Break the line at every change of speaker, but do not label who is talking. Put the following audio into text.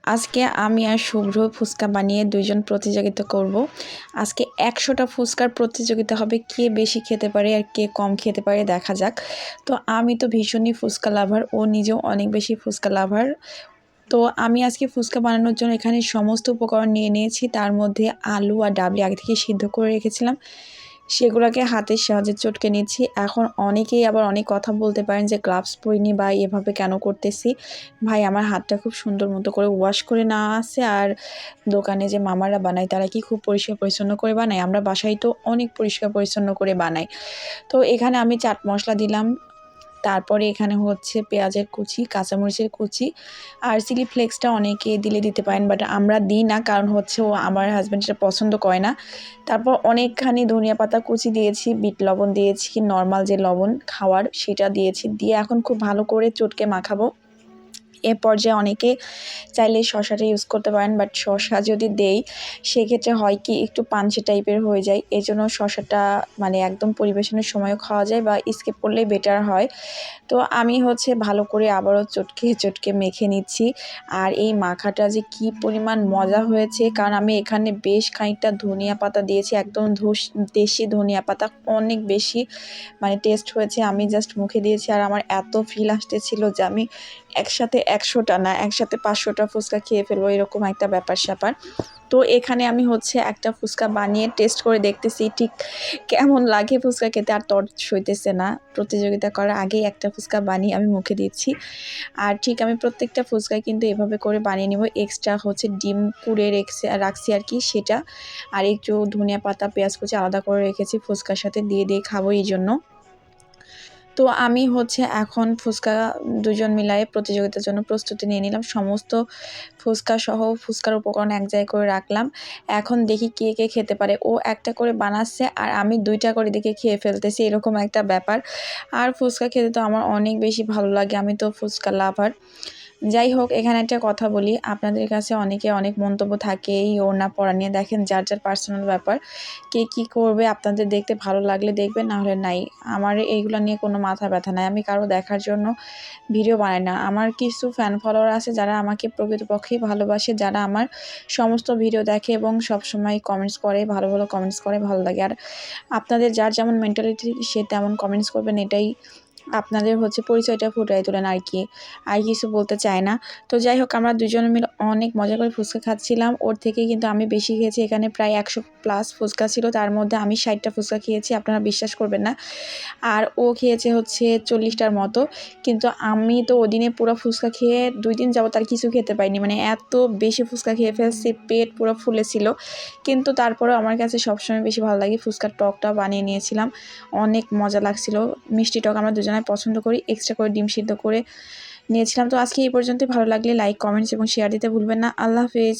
আজকে আমি আর শুভ্র ফুচকা বানিয়ে দুইজন প্রতিযোগিতা করব। আজকে 100টা ফুচকার প্রতিযোগিতা হবে, কে বেশি খেতে পারে আর কে কম খেতে পারে দেখা যাক। তো আমি তো ভীষণই ফুচকা লাভার, ও নিজেও অনেক বেশি ফুচকা লাভার। তো আমি আজকে ফুচকা বানানোর জন্য এখানে সমস্ত উপকরণ নিয়ে নিয়েছি। তার মধ্যে আলু আর ডাবলি আগে থেকে সিদ্ধ করে রেখেছিলাম, সেগুলোকে হাতের সাহায্যে চটকে নিচ্ছি। এখন অনেকেই আবার অনেক কথা বলতে পারেন যে গ্লাভস পরিনি বা এভাবে কেন করতেছি। ভাই, আমার হাতটা খুব সুন্দর মতো করে ওয়াশ করে নেওয়া আছে। আর দোকানে যে মামারা বানায় তারা কি খুব পরিষ্কার পরিচ্ছন্ন করে বানায়, আমরা বাসায় তো অনেক পরিষ্কার পরিচ্ছন্ন করে বানাই। তো এখানে আমি চাট মশলা দিলাম, তারপরে এখানে হচ্ছে পেঁয়াজের কুচি, কাঁচামরিচের কুচি আর চিলি ফ্লেক্সটা অনেকে দিলে দিতে পারেন, বাট আমরা দিই না, কারণ হচ্ছে ও আমার হাজব্যান্ড সেটা পছন্দ করে না। তারপর অনেকখানি ধনিয়া পাতা কুচি দিয়েছি, বিট লবণ দিয়েছি, নর্মাল যে লবণ খাওয়ার সেটা দিয়েছি, দিয়ে এখন খুব ভালো করে চটকে মাখাবো। এ পর্যায়ে অনেকে চাইলে শসাটা ইউজ করতে পারেন, বাট শসা যদি দেই সেক্ষেত্রে হয় কি একটু পানচে টাইপের হয়ে যায়, এজন্য শসাটা মানে একদম পরিবেশনের সময়ও খাওয়া যায় বা স্কিপ করলেই বেটার হয়। তো আমি হচ্ছে ভালো করে আবারও চটকে মেখে নিচ্ছি। আর এই মাখাটা যে কি পরিমাণ মজা হয়েছে, কারণ আমি এখানে বেশ খানিকটা ধনিয়া পাতা দিয়েছি, একদম দেশি ধনিয়া পাতা, অনেক বেশি মানে টেস্ট হয়েছে। আমি জাস্ট মুখে দিয়েছি আর আমার এত ফিল আসতেছিল যে আমি একসাথে 100টা না, একসাথে 500টা ফুচকা খেয়ে ফেলবো, এরকম একটা ব্যাপার স্যাপার। তো এখানে আমি হচ্ছে একটা ফুচকা বানিয়ে টেস্ট করে দেখতেছি ঠিক কেমন লাগে ফুচকা খেতে, আর তর সইতেছে না। প্রতিযোগিতা করার আগেই একটা ফুচকা বানিয়ে আমি মুখে দিচ্ছি। আর ঠিক আমি প্রত্যেকটা ফুচকায় কিন্তু এভাবে করে বানিয়ে নেব। এক্সট্রা হচ্ছে ডিম পুড়ে রাখছি আর কি সেটা, আর একটু ধনিয়া পাতা পেঁয়াজ কুচি আলাদা করে রেখেছি ফুচকার সাথে দিয়ে খাবো এই জন্য। তো আমি হচ্ছে এখন ফুচকা দুজন মিলায়ে প্রতিযোগিতার জন্য প্রস্তুতি নিয়ে নিলাম। সমস্ত ফুচকা সহ ফুচকার উপকরণ এক জায়গায় করে রাখলাম। এখন দেখি কে কে খেতে পারে। ও একটা করে বানাচ্ছে আর আমি 2টা করে দেখে খেয়ে ফেলতেছি, এরকম একটা ব্যাপার। আর ফুচকা খেতে তো আমার অনেক বেশি ভালো লাগে, আমি তো ফুচকা লাভার। যাই হোক, এখানে একটা কথা বলি, আপনাদের কাছে অনেকে অনেক মন্তব্য থাকে এই ওড়না পরা নিয়ে। দেখেন, যার যার পার্সোনাল ব্যাপার, কে কী করবে, আপনাদের দেখতে ভালো লাগলে দেখবেন, না হলে নাই। আমার এইগুলো নিয়ে কোনো মাথা ব্যথা নাই, আমি কারো দেখার জন্য ভিডিও বানাই না। আমার কিছু ফ্যান ফলোয়ার আছে যারা আমাকে প্রকৃতপক্ষেই ভালোবাসে, যারা আমার সমস্ত ভিডিও দেখে এবং সবসময় কমেন্টস করে, ভালো ভালো কমেন্টস করে, ভালো লাগে। আর আপনাদের যার যেমন মেন্টালিটি সে তেমন কমেন্টস করবেন, এটাই আপনাদের হচ্ছে পরিচয়টা ফুটিয়ে তোলেন আর কি, আর কিছু বলতে চায় না। তো যাই হোক, আমরা দুজনে মিলে অনেক মজা করে ফুচকা খাচ্ছিলাম। ওর থেকে কিন্তু আমি বেশি খেয়েছি, এখানে প্রায় 100+ ফুচকা ছিল, তার মধ্যে আমি 60টা ফুচকা খেয়েছি, আপনারা বিশ্বাস করবেন না। আর ও খেয়েছে হচ্ছে 40টার মতো। কিন্তু আমি তো ওদিনে পুরো ফুচকা খেয়ে 2 দিন যাবত আর কিছু খেতে পাইনি, মানে এত বেশি ফুচকা খেয়ে ফেলছি, পেট পুরো ফুলেছিল। কিন্তু তারপরেও আমার কাছে সবসময় বেশি ভালো লাগে ফুচকার টকটা বানিয়ে নিয়েছিলাম, অনেক মজা লাগছিল। মিষ্টি টক আমরা দুজনে পছন্দ করি, এক্সট্রা করে ডিম সিদ্ধ করে নিয়েছিলাম। তো আজকে এই পর্যন্তই, ভালো লাগলে লাইক কমেন্টস এবং শেয়ার দিতে ভুলবেন না। আল্লাহ হাফেজ।